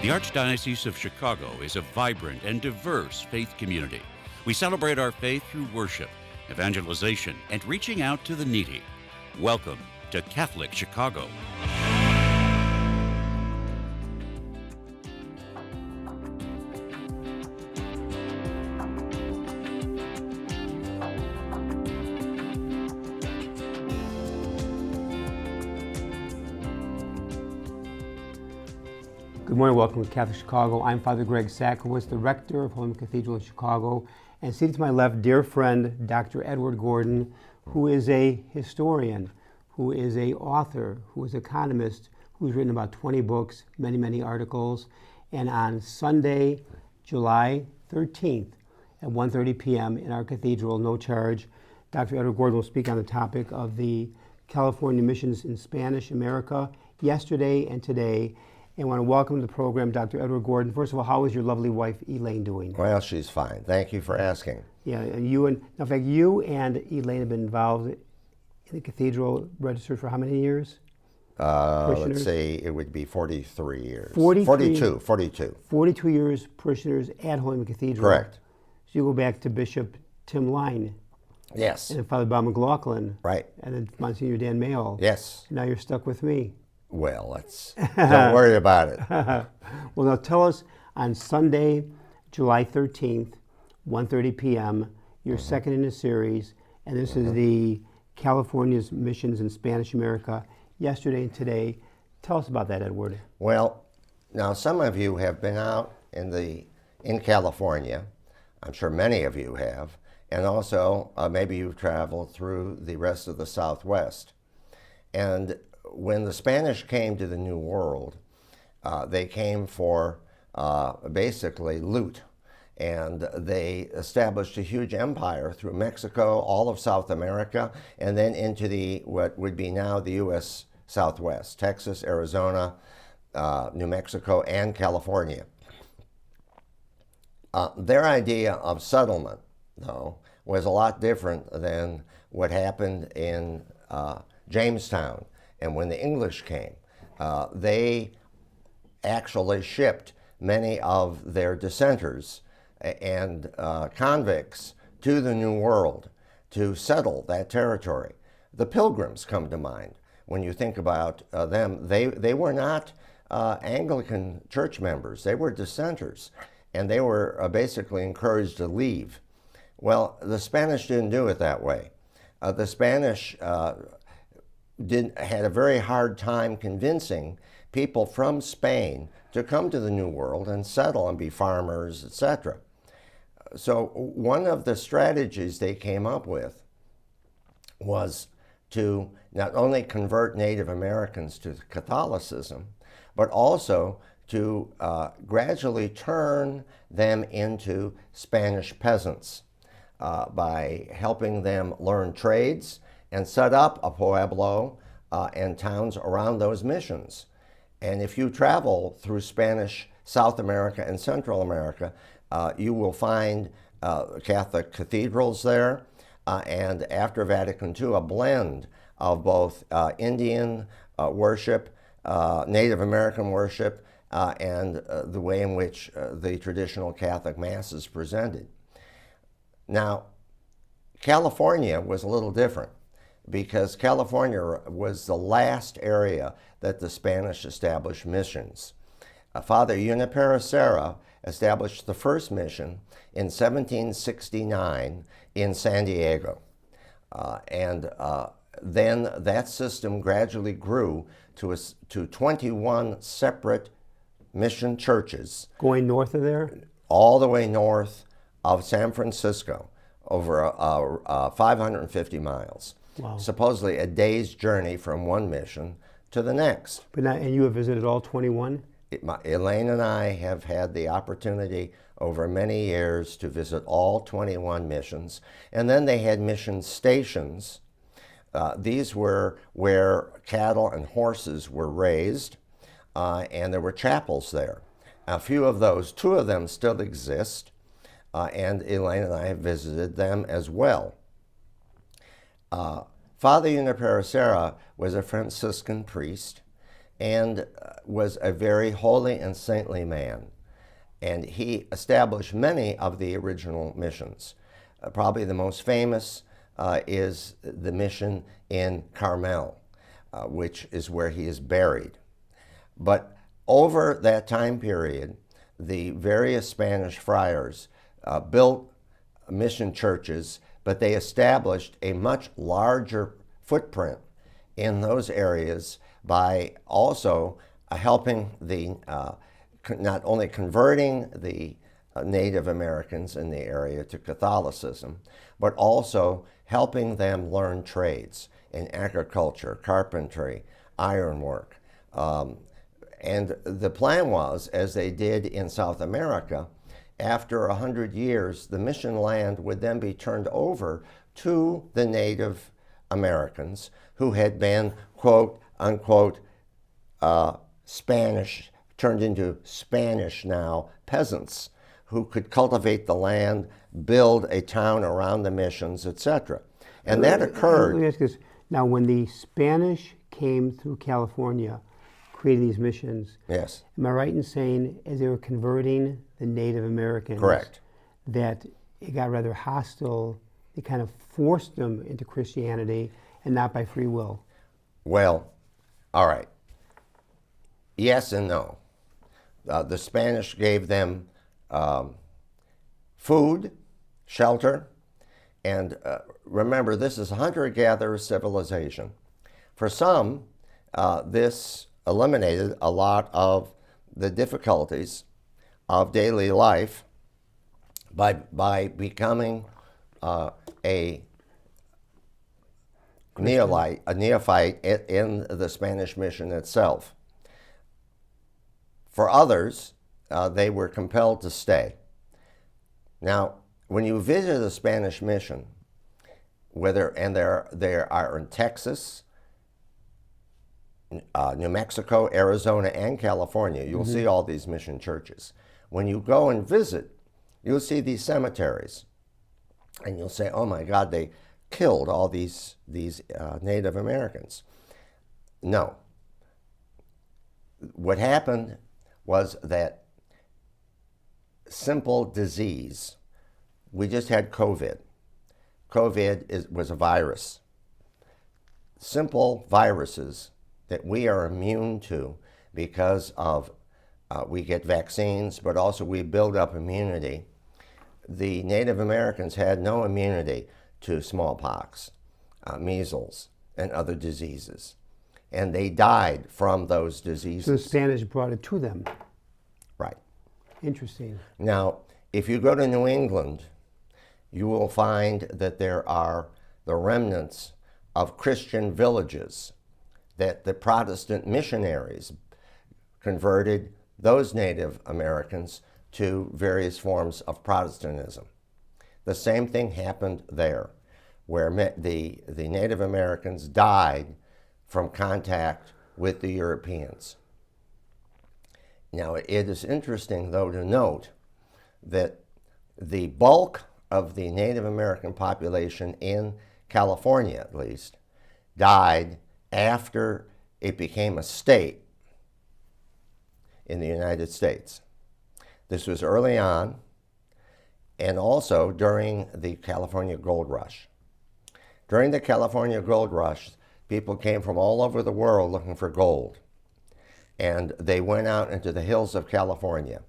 The Archdiocese of Chicago is a vibrant and diverse faith community. We celebrate our faith through worship, evangelization, and reaching out to the needy. Welcome to Catholic Chicago. Good morning, welcome to Catholic Chicago. I'm Father Greg Sakowicz, the rector of Holy Name Cathedral in Chicago, and seated to my left, dear friend, Dr. Edward Gordon, who is a historian, who is an author, who is an economist, who's written about 20 books, many articles. And on Sunday, July 13th at 1:30 p.m. in our cathedral, no charge, Dr. Edward Gordon will speak on the topic of the California missions in Spanish America yesterday and today. And I want to welcome to the program Dr. Edward Gordon. First of all, how is your lovely wife, Elaine, doing? Well, she's fine. Thank you for asking. Yeah, and you and Elaine have been involved in the cathedral, registered for how many years? Let's see, it would be 43 years. 42. 42 years parishioners at Holy Name Cathedral. Correct. So you go back to Bishop Tim Line. Yes. And then Father Bob McLaughlin. Right. And then Monsignor Dan Mayo. Yes. And now you're stuck with me. Well, don't worry about it. Well, now tell us, on Sunday, July 13th, 1:30 p.m., your second in a series, and this is the California's missions in Spanish America, yesterday and today. Tell us about that, Edward. Well, now some of you have been out in California. I'm sure many of you have, and also maybe you've traveled through the rest of the Southwest. And when the Spanish came to the New World, they came for basically loot, and they established a huge empire through Mexico, all of South America, and then into what would be now the U.S. Southwest, Texas, Arizona, New Mexico, and California. Their idea of settlement, though, was a lot different than what happened in Jamestown. And when the English came, they actually shipped many of their dissenters and convicts to the New World to settle that territory. The Pilgrims come to mind. When you think about them, they were not Anglican church members. They were dissenters, and they were basically encouraged to leave. Well, the Spanish didn't do it that way. The Spanish had a very hard time convincing people from Spain to come to the New World and settle and be farmers, etc. So one of the strategies they came up with was to not only convert Native Americans to Catholicism, but also to gradually turn them into Spanish peasants by helping them learn trades and set up a pueblo and towns around those missions. And if you travel through Spanish South America and Central America, you will find Catholic cathedrals there, and after Vatican II, a blend of both Indian worship, Native American worship, and the way in which the traditional Catholic Mass is presented. Now, California was a little different, because California was the last area that the Spanish established missions. Father Junipero Serra established the first mission in 1769 in San Diego. Then that system gradually grew to 21 separate mission churches. Going north of there? All the way north of San Francisco, over 550 miles. Wow. Supposedly a day's journey from one mission to the next. And you have visited all 21? Elaine and I have had the opportunity over many years to visit all 21 missions. And then they had mission stations. These were where cattle and horses were raised, and there were chapels there. A few of those, two of them still exist, and Elaine and I have visited them as well. Father Junipero Serra was a Franciscan priest, and was a very holy and saintly man. And he established many of the original missions. Probably the most famous is the mission in Carmel, which is where he is buried. But over that time period, the various Spanish friars built mission churches, but they established a much larger footprint in those areas by also helping the, not only converting the Native Americans in the area to Catholicism, but also helping them learn trades in agriculture, carpentry, ironwork. And the plan was, as they did in South America, after 100 years, the mission land would then be turned over to the Native Americans who had been, quote unquote, Spanish, turned into Spanish now peasants who could cultivate the land, build a town around the missions, etc. And that occurred. Let me ask this. Now, when the Spanish came through California, creating these missions, Yes. am I right in saying as they were converting the Native Americans, Correct. that it got rather hostile? They kind of forced them into Christianity and not by free will. Well, all right. Yes and no. The Spanish gave them food, shelter, and remember, this is a hunter-gatherer civilization. For some, this eliminated a lot of the difficulties of daily life by becoming a neophyte in the Spanish mission itself. For others, they were compelled to stay. Now, when you visit a Spanish mission, there are in Texas, New Mexico, Arizona, and California, you'll see all these mission churches. When you go and visit, you'll see these cemeteries, and you'll say, "Oh my God, they killed all these Native Americans." No. What happened was that simple disease. We just had COVID. COVID was a virus. Simple viruses that we are immune to because of we get vaccines, but also we build up immunity. The Native Americans had no immunity to smallpox, measles, and other diseases. And they died from those diseases. So the Spanish brought it to them. Right. Interesting. Now, if you go to New England, you will find that there are the remnants of Christian villages that the Protestant missionaries converted those Native Americans to various forms of Protestantism. The same thing happened there, where the Native Americans died from contact with the Europeans. Now, it is interesting, though, to note that the bulk of the Native American population in California, at least, died after it became a state in the United States. This was early on, and also during the California Gold Rush. During the California Gold Rush, people came from all over the world looking for gold, and they went out into the hills of California,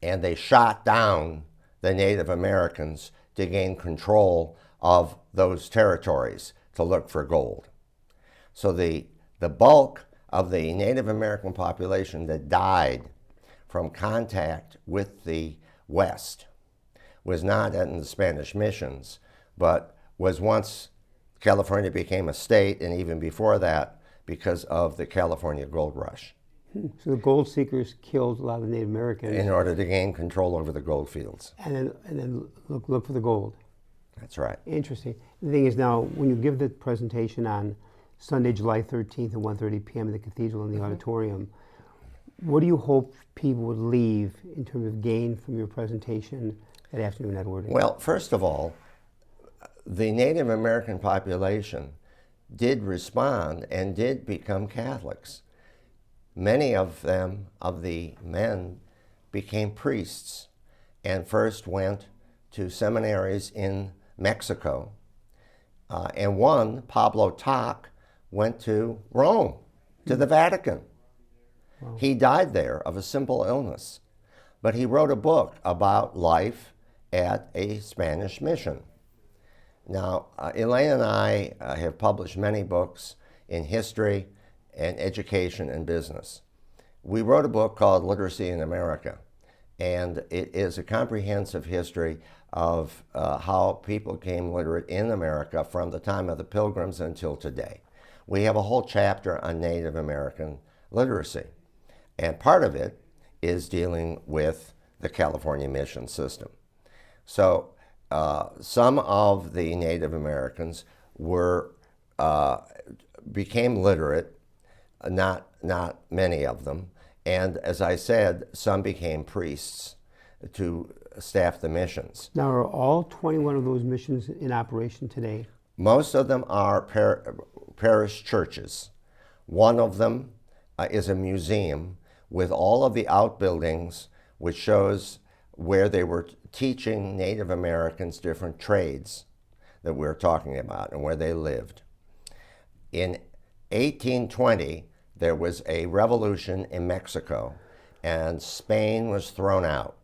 and they shot down the Native Americans to gain control of those territories to look for gold. So the bulk of the Native American population that died from contact with the West was not in the Spanish missions, but was once California became a state, and even before that, because of the California Gold Rush. So the gold seekers killed a lot of the Native Americans in order to gain control over the gold fields. and then look for the gold. That's right. Interesting. The thing is, now, when you give the presentation on Sunday, July 13th at 1:30 p.m. in the cathedral in the auditorium, what do you hope people would leave in terms of gain from your presentation that afternoon, Edward? Well, first of all, the Native American population did respond and did become Catholics. Many of them, of the men, became priests and first went to seminaries in Mexico. And one, Pablo Toc, went to Rome, to the Vatican. Wow. He died there of a simple illness, but he wrote a book about life at a Spanish mission. Now, Elaine and I have published many books in history and education and business. We wrote a book called Literacy in America, and it is a comprehensive history of how people became literate in America from the time of the Pilgrims until today. We have a whole chapter on Native American literacy, and part of it is dealing with the California mission system. So some of the Native Americans became literate, not many of them, and as I said, some became priests to staff the missions. Now, are all 21 of those missions in operation today? Most of them are parish churches. One of them is a museum with all of the outbuildings, which shows where they were teaching Native Americans different trades that we're talking about and where they lived. In 1820, there was a revolution in Mexico, and Spain was thrown out.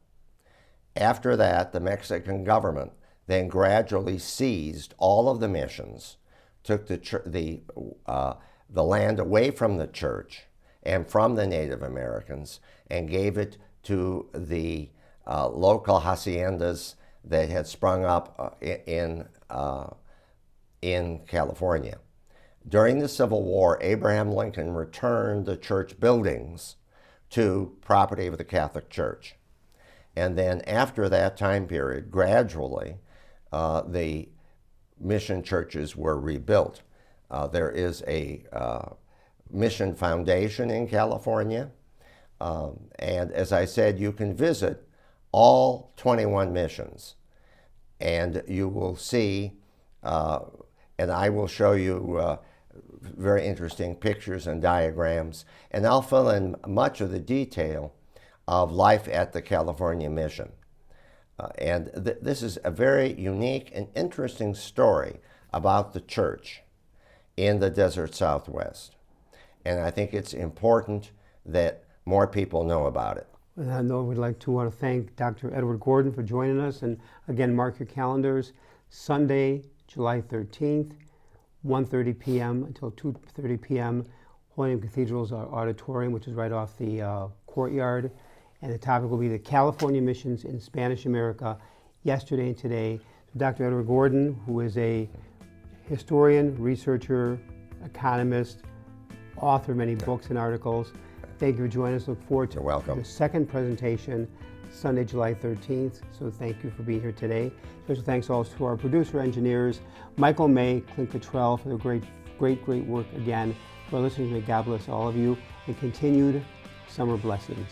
After that, the Mexican government then gradually seized all of the missions, took the land away from the church and from the Native Americans, and gave it to the local haciendas that had sprung up in California. During the Civil War, Abraham Lincoln returned the church buildings to property of the Catholic Church. And then after that time period, gradually, the mission churches were rebuilt. There is a mission foundation in California. And as I said, you can visit all 21 missions. And you will see, and I will show you very interesting pictures and diagrams. And I'll fill in much of the detail of life at the California mission. And this is a very unique and interesting story about the church in the desert Southwest. And I think it's important that more people know about it. And I know we'd like to want to thank Dr. Edward Gordon for joining us. And again, mark your calendars. Sunday, July 13th, 1:30 p.m. until 2:30 p.m. Holy Name Cathedral's Auditorium, which is right off the courtyard. And the topic will be the California missions in Spanish America, yesterday and today. So Dr. Edward Gordon, who is a historian, researcher, economist, author of many books and articles, thank you for joining us. Look forward to the second presentation, Sunday, July 13th. So thank you for being here today. Special thanks also to our producer engineers, Michael May, Clint Cottrell, for the great work again. For our listeners, may God bless all of you, and continued summer blessings.